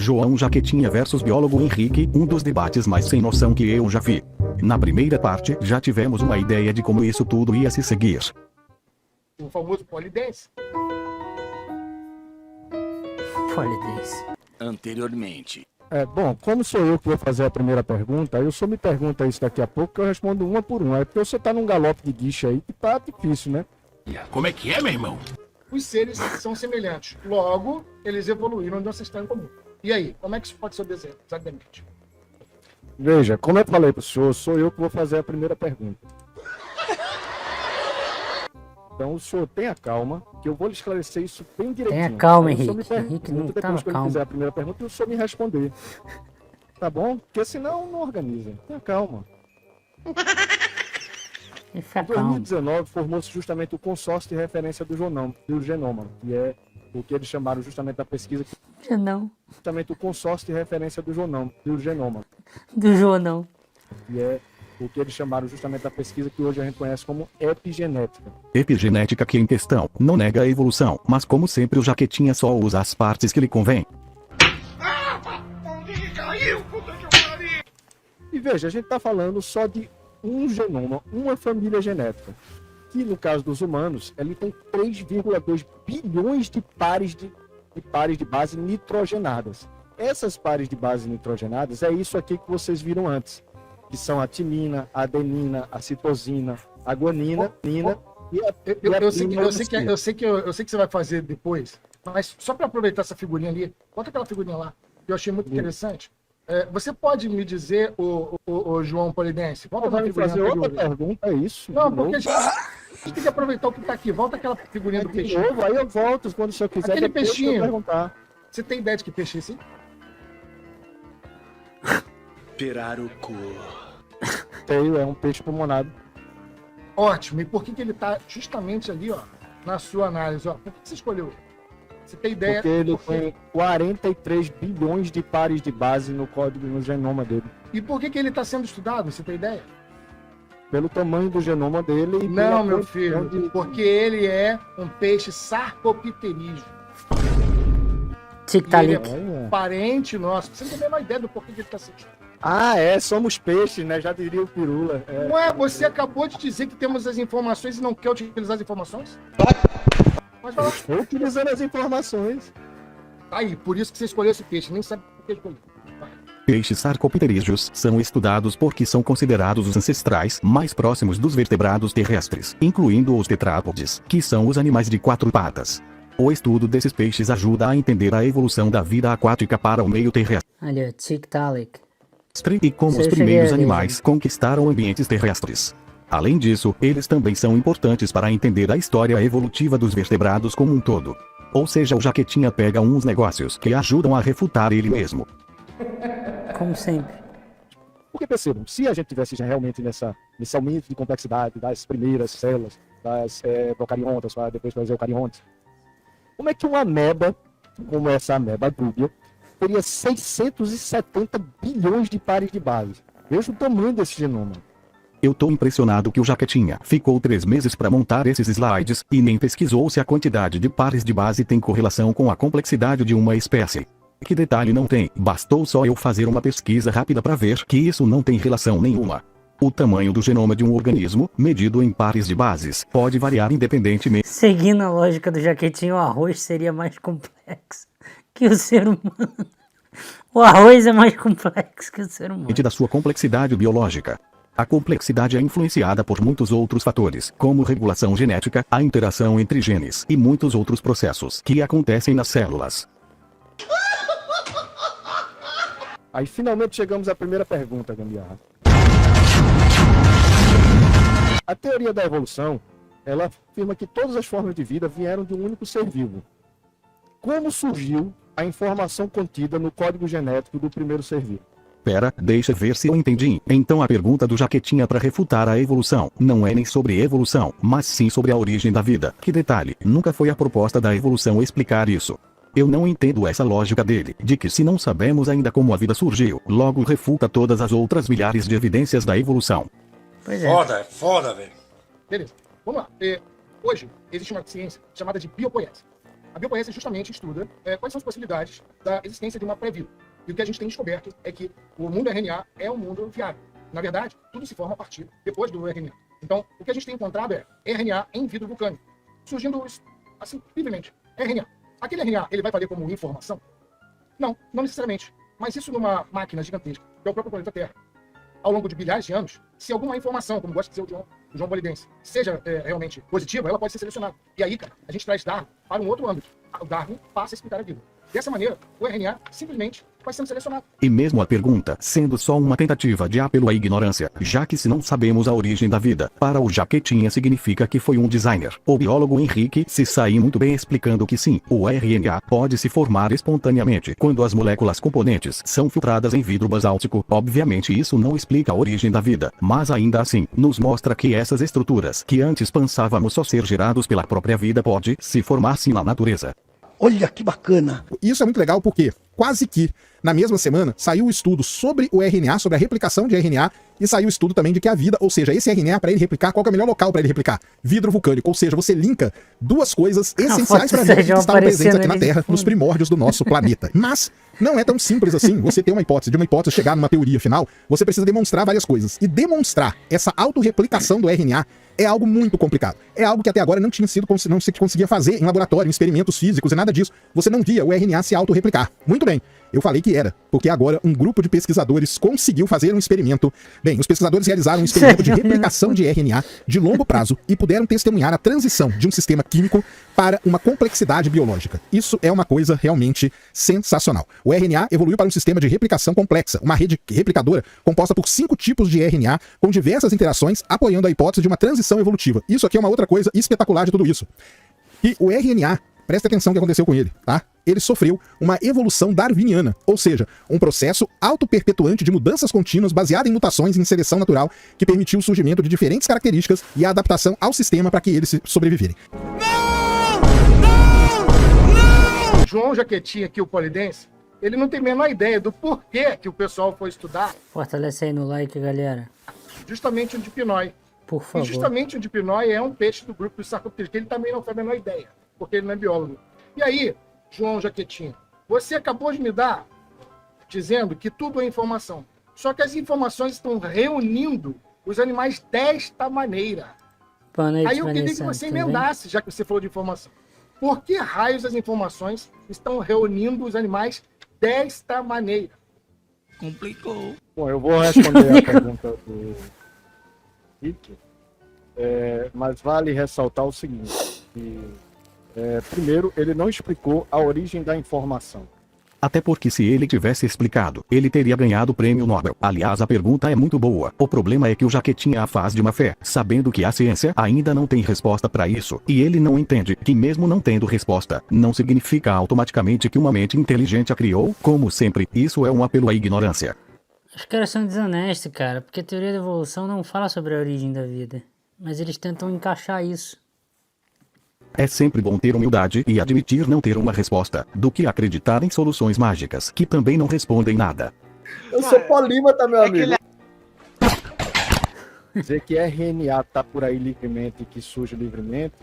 João Jaquetinha versus biólogo Henrique, um dos debates mais sem noção que eu já vi. Na primeira parte, já tivemos uma ideia de como isso tudo ia se seguir. O famoso polidense. Polidense. Anteriormente. Bom, como sou eu que vou fazer a primeira pergunta, eu só me pergunta isso daqui a pouco que eu respondo uma por uma. É porque você tá num galope de guicha aí que tá difícil, né? Como é que é, meu irmão? Os seres são semelhantes. Logo, eles evoluíram de um ancestral em comum. E aí, como é que isso pode ser o desenho? Exatamente. Veja, como eu falei pro senhor, sou eu que vou fazer a primeira pergunta. Então o senhor tenha calma, que eu vou lhe esclarecer isso bem direitinho. Tenha calma, Aí o senhor Henrique. me pergunta, Henrique não tá depois que eu calmo. fizer a primeira pergunta, e o senhor me responder. Tá bom? Porque senão não organiza. Tenha calma. E fica Em calmo. 2019 formou-se justamente o consórcio de referência do genoma, que é o que eles chamaram justamente da pesquisa, Não. justamente o consórcio de referência do genoma, Do João, não. que é o que eles chamaram justamente da pesquisa que hoje a gente conhece como epigenética. Epigenética que em questão não nega a evolução, mas como sempre o Jaquetinha só usa as partes que lhe convém. E veja, a gente está falando só de um genoma, uma família genética, que no caso dos humanos, ele tem 3,2 bilhões de pares de base nitrogenadas. Essas pares de base nitrogenadas é isso aqui que vocês viram antes, que são a timina, a adenina, a citosina, a guanina, Eu sei que você vai fazer depois, mas só para aproveitar essa figurinha ali, bota aquela figurinha lá, que eu achei muito interessante. Você pode me dizer, o João Polidense? Volta Vai aquela me figurinha fazer outra anterior. pergunta, é isso? Não, de porque novo? a gente tem que aproveitar o que está aqui. Volta aquela figurinha do De peixinho. novo, aí eu volto quando o senhor quiser. Aquele depois que eu peixinho. perguntar. Você tem ideia de que peixe é esse? Pirarucu. Teio é um peixe pulmonado. Ótimo. E por que ele está justamente ali, ó, na sua análise? Ó? Por que você escolheu? Você tem ideia? Porque ele tem 43 bilhões de pares de base no código, no genoma dele. E por que ele está sendo estudado? Você tem ideia? Pelo tamanho do genoma dele. E Não, pela meu quantidade filho, de- porque ele é um peixe sarcopterígeo. Tic-talic. Olha. Parente nosso. Você não tem a menor ideia do porquê que ele está sendo estudado. Somos peixes, né? Já diria o Pirula. Não é? Você acabou de dizer que temos as informações e não quer utilizar as informações? Mas vai lá. Estou utilizando as informações. Aí, por isso que você escolheu esse peixe. Nem sabe por que escolheu. Peixes sarcopterígeos são estudados porque são considerados os ancestrais mais próximos dos vertebrados terrestres, incluindo os tetrápodes, que são os animais de 4 patas. O estudo desses peixes ajuda a entender a evolução da vida aquática para o meio terrestre Ali, ó. Tic-talic. e como Isso os eu cheguei primeiros a ver, animais conquistaram ambientes terrestres. Além disso, eles também são importantes para entender a história evolutiva dos vertebrados como um todo. Ou seja, o Jaquetinha pega uns negócios que ajudam a refutar ele mesmo. Como sempre. Porque percebam, se a gente tivesse já realmente nesse aumento de complexidade das primeiras células, das procariontas, para depois fazer eucariontes, como é que uma ameba, como essa ameba dúbia, teria 670 bilhões de pares de base? Veja o tamanho desse genoma. Eu tô impressionado que o Jaquetinha ficou 3 meses para montar esses slides e nem pesquisou se a quantidade de pares de base tem correlação com a complexidade de uma espécie. Que detalhe não tem, bastou só eu fazer uma pesquisa rápida para ver que isso não tem relação nenhuma. O tamanho do genoma de um organismo, medido em pares de bases, pode variar independentemente Seguindo a lógica do Jaquetinho, o arroz seria mais complexo que o ser humano. O arroz é mais complexo que o ser humano. da sua complexidade biológica. A complexidade é influenciada por muitos outros fatores, como regulação genética, a interação entre genes e muitos outros processos que acontecem nas células. Aí finalmente chegamos à primeira pergunta, Gambiarra. A teoria da evolução, ela afirma que todas as formas de vida vieram de um único ser vivo. Como surgiu a informação contida no código genético do primeiro ser vivo? Pera, deixa ver se eu entendi. Então a pergunta do Jaquetinha para refutar a evolução não é nem sobre evolução, mas sim sobre a origem da vida. Que detalhe, nunca foi a proposta da evolução explicar isso. Eu não entendo essa lógica dele, de que se não sabemos ainda como a vida surgiu, logo refuta todas as outras milhares de evidências da evolução. Pois é. Foda, velho. Beleza. Vamos lá. Hoje, existe uma ciência chamada de biopoiese. A biopoésia justamente estuda quais são as possibilidades da existência de uma pré-vida. E o que a gente tem descoberto é que o mundo RNA é um mundo viável. Na verdade, tudo se forma a partir depois do RNA. Então, o que a gente tem encontrado é RNA em vidro vulcânico, surgindo assim, livremente. RNA. Aquele RNA, ele vai valer como informação? Não necessariamente. Mas isso numa máquina gigantesca, que é o próprio planeta Terra. Ao longo de bilhares de anos, se alguma informação, como gosta de dizer o João Polidense, seja realmente positiva, ela pode ser selecionada. E aí, cara, a gente traz Darwin para um outro âmbito. O Darwin passa a explicar a vida. Dessa maneira, o RNA simplesmente vai sendo selecionado. E mesmo a pergunta, sendo só uma tentativa de apelo à ignorância, já que se não sabemos a origem da vida, para o Jaquetinha significa que foi um designer. O biólogo Henrique se sai muito bem explicando que sim, o RNA pode se formar espontaneamente quando as moléculas componentes são filtradas em vidro basáltico. Obviamente isso não explica a origem da vida, mas ainda assim, nos mostra que essas estruturas que antes pensávamos só ser gerados pela própria vida pode se formar sim na natureza. Olha que bacana! Isso é muito legal porque quase que na mesma semana saiu o estudo sobre o RNA, sobre a replicação de RNA, e saiu o estudo também de que a vida, ou seja, esse RNA para ele replicar, qual que é o melhor local para ele replicar? Vidro vulcânico, ou seja, você linka duas coisas essenciais para a vida que estavam presentes aqui na Terra, nos primórdios do nosso planeta. Mas não é tão simples assim. Você tem uma hipótese, de uma hipótese chegar numa teoria final, você precisa demonstrar várias coisas. E demonstrar essa autorreplicação do RNA é algo muito complicado. É algo que até agora não se conseguia fazer em laboratório, em experimentos físicos e nada disso. Você não via o RNA se autorreplicar. Muito bem, eu falei que era, porque agora um grupo de pesquisadores conseguiu fazer um experimento. Bem, os pesquisadores realizaram um experimento de replicação de RNA de longo prazo e puderam testemunhar a transição de um sistema químico para uma complexidade biológica. Isso é uma coisa realmente sensacional. O RNA evoluiu para um sistema de replicação complexa, uma rede replicadora composta por 5 tipos de RNA com diversas interações, apoiando a hipótese de uma transição evolutiva. Isso aqui é uma outra coisa espetacular de tudo isso. E o RNA, presta atenção no que aconteceu com ele, tá? Ele sofreu uma evolução darwiniana, ou seja, um processo autoperpetuante de mudanças contínuas baseado em mutações em seleção natural que permitiu o surgimento de diferentes características e a adaptação ao sistema para que eles sobreviverem. João Jaquetinha aqui, o Polidense, ele não tem a menor ideia do porquê que o pessoal foi estudar Fortalece aí no like, galera. justamente o dipinói. Por E favor. justamente o dipinói é um peixe do grupo dos sarcopteros, que ele também não faz a menor ideia, porque ele não é biólogo. E aí, João Jaquetinha, você acabou de me dar dizendo que tudo é informação. Só que as informações estão reunindo os animais desta maneira. Boa noite, Aí eu queria que Vanessa, você tudo bem? emendasse, já que você falou de informação. Por que raios as informações estão reunindo os animais desta maneira? Complicou. Bom, eu vou responder a pergunta do Rick, mas vale ressaltar o seguinte, que, primeiro, ele não explicou a origem da informação. Até porque se ele tivesse explicado, ele teria ganhado o prêmio Nobel. Aliás, a pergunta é muito boa. O problema é que o Jaquetinha a faz de má fé, sabendo que a ciência ainda não tem resposta para isso. E ele não entende que mesmo não tendo resposta, não significa automaticamente que uma mente inteligente a criou. Como sempre, isso é um apelo à ignorância. Os caras são desonestos, cara, porque a teoria da evolução não fala sobre a origem da vida. Mas eles tentam encaixar isso. É sempre bom ter humildade e admitir não ter uma resposta, do que acreditar em soluções mágicas, que também não respondem nada. Eu sou polímata, meu amigo. Dizer que RNA está por aí livremente e que surge livremente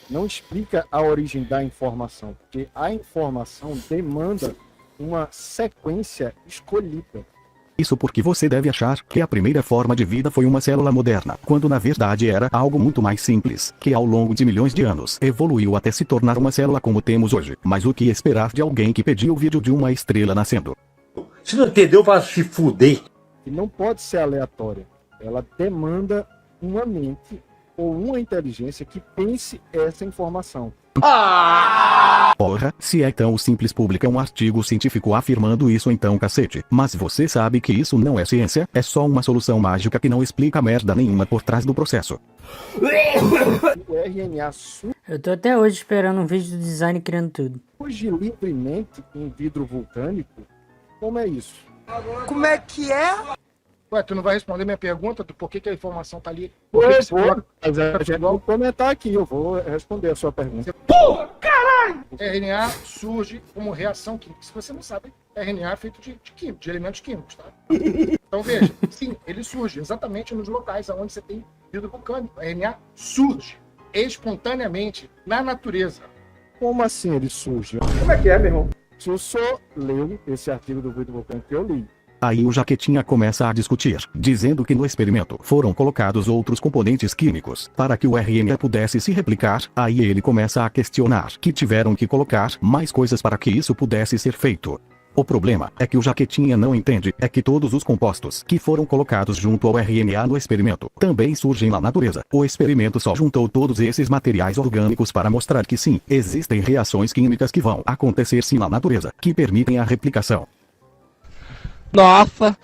não explica a origem da informação, porque a informação demanda uma sequência escolhida. Isso porque você deve achar que a primeira forma de vida foi uma célula moderna, quando na verdade era algo muito mais simples, que ao longo de milhões de anos evoluiu até se tornar uma célula como temos hoje. Mas o que esperar de alguém que pediu o vídeo de uma estrela nascendo? Se não entendeu, vai se fuder. E não pode ser aleatória. Ela demanda uma mente ou uma inteligência que pense essa informação. Porra, se é tão simples, publica um artigo científico afirmando isso então, cacete. Mas você sabe que isso não é ciência, é só uma solução mágica que não explica merda nenhuma por trás do processo. O RNA Eu tô até hoje esperando um vídeo do design criando tudo. surge livremente em vidro vulcânico. Como é isso? Como é que é? Ué, tu não vai responder minha pergunta do porquê que a informação tá ali? Eu Por que que você vou, coloca mas a gente vai comentar aqui, eu vou responder a sua pergunta. RNA surge como reação química? Se você não sabe, RNA é feito de elementos químicos, tá? Então veja, sim, ele surge exatamente nos locais onde você tem vidro vulcânico. RNA surge espontaneamente na natureza. Como assim ele surge? Como é que é, meu irmão? Se o senhor leu esse artigo do Vitor Vulcano que eu li, Aí o Jaquetinha começa a discutir, dizendo que no experimento foram colocados outros componentes químicos para que o RNA pudesse se replicar. Aí ele começa a questionar que tiveram que colocar mais coisas para que isso pudesse ser feito. O problema é que o Jaquetinha não entende é que todos os compostos que foram colocados junto ao RNA no experimento também surgem na natureza. O experimento só juntou todos esses materiais orgânicos para mostrar que sim, existem reações químicas que vão acontecer sim na natureza, que permitem a replicação. Nossa!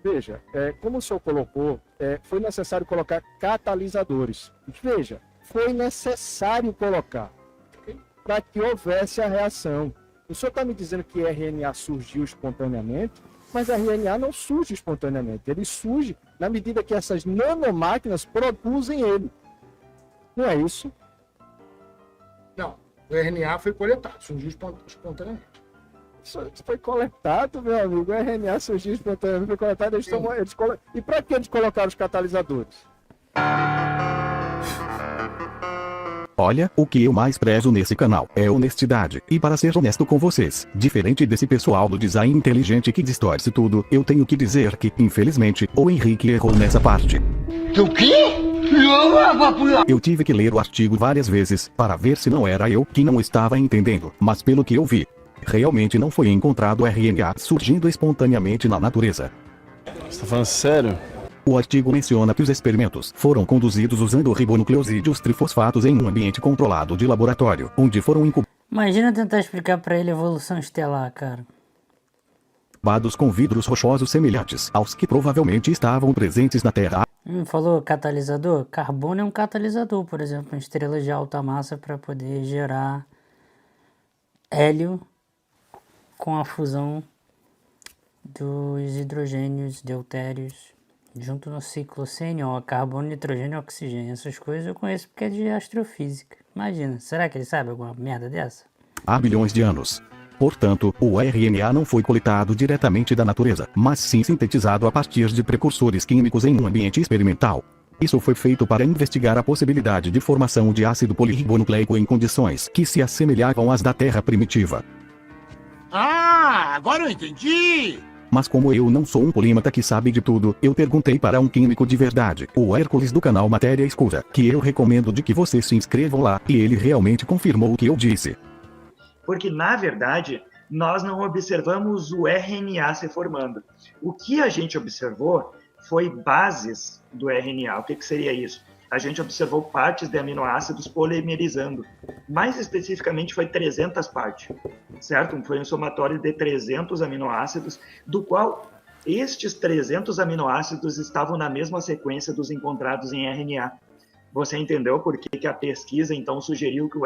veja, como o senhor colocou, foi necessário colocar catalisadores. Veja, foi necessário colocar para que houvesse a reação. O senhor está me dizendo que RNA surgiu espontaneamente, mas RNA não surge espontaneamente. Ele surge na medida que essas nanomáquinas produzem ele. Não é isso? Não, o RNA foi coletado, surgiu espontaneamente. Isso foi coletado, meu amigo. O RNA surgiu espontaneamente, foi coletado. E para que eles colocaram os catalisadores? Olha, o que eu mais prezo nesse canal é honestidade. E para ser honesto com vocês, diferente desse pessoal do design inteligente que distorce tudo, eu tenho que dizer que, infelizmente, o Henrique errou nessa parte. O quê? Eu tive que ler o artigo várias vezes para ver se não era eu que não estava entendendo, mas pelo que eu vi, realmente não foi encontrado RNA surgindo espontaneamente na natureza. Você tá falando sério? O artigo menciona que os experimentos foram conduzidos usando ribonucleosídeos trifosfatos em um ambiente controlado de laboratório, onde foram Imagina tentar explicar pra ele evolução estelar, cara. incubados com vidros rochosos semelhantes aos que provavelmente estavam presentes na Terra. Falou catalisador? Carbono é um catalisador, por exemplo, em estrelas de alta massa para poder gerar hélio com a fusão dos hidrogênios deutérios junto no ciclo CNO, carbono, nitrogênio e oxigênio. Essas coisas eu conheço porque é de astrofísica. Imagina, será que ele sabe alguma merda dessa? Há bilhões de anos. Portanto, o RNA não foi coletado diretamente da natureza, mas sim sintetizado a partir de precursores químicos em um ambiente experimental. Isso foi feito para investigar a possibilidade de formação de ácido polirribonucleico em condições que se assemelhavam às da Terra primitiva. Ah, agora eu entendi! Mas como eu não sou um polímata que sabe de tudo, eu perguntei para um químico de verdade, o Hércules do canal Matéria Escura, que eu recomendo de que vocês se inscrevam lá, e ele realmente confirmou o que eu disse. Porque, na verdade, nós não observamos o RNA se formando. O que a gente observou foi bases do RNA. O que seria isso? A gente observou partes de aminoácidos polimerizando. Mais especificamente, foi 300 partes, certo? Foi um somatório de 300 aminoácidos, do qual estes 300 aminoácidos estavam na mesma sequência dos encontrados em RNA. Você entendeu por que a pesquisa, então, sugeriu que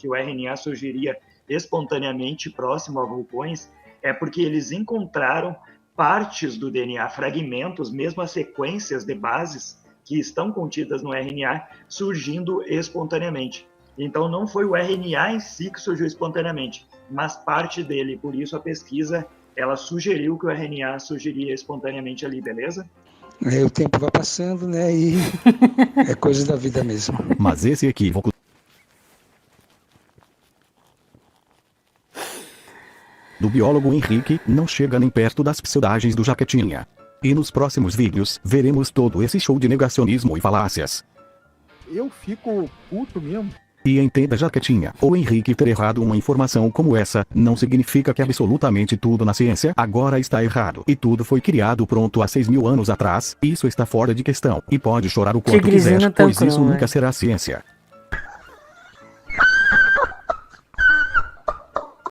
o RNA surgiria espontaneamente próximo a vulcões? É porque eles encontraram partes do DNA, fragmentos, mesmo as sequências de bases que estão contidas no RNA surgindo espontaneamente. Então não foi o RNA em si que surgiu espontaneamente, mas parte dele. Por isso a pesquisa, ela sugeriu que o RNA surgiria espontaneamente ali, beleza? O tempo vai passando, né, e é coisa da vida mesmo. Mas esse equívoco do biólogo Henrique não chega nem perto das pseudagens do Jaquetinha. E nos próximos vídeos, veremos todo esse show de negacionismo e falácias. Eu fico puto mesmo. E entenda, Jaquetinha, o Henrique ter errado uma informação como essa, não significa que absolutamente tudo na ciência agora está errado. E tudo foi criado pronto há 6.000 anos atrás, isso está fora de questão. E pode chorar o quanto quiser, pois isso nunca será ciência.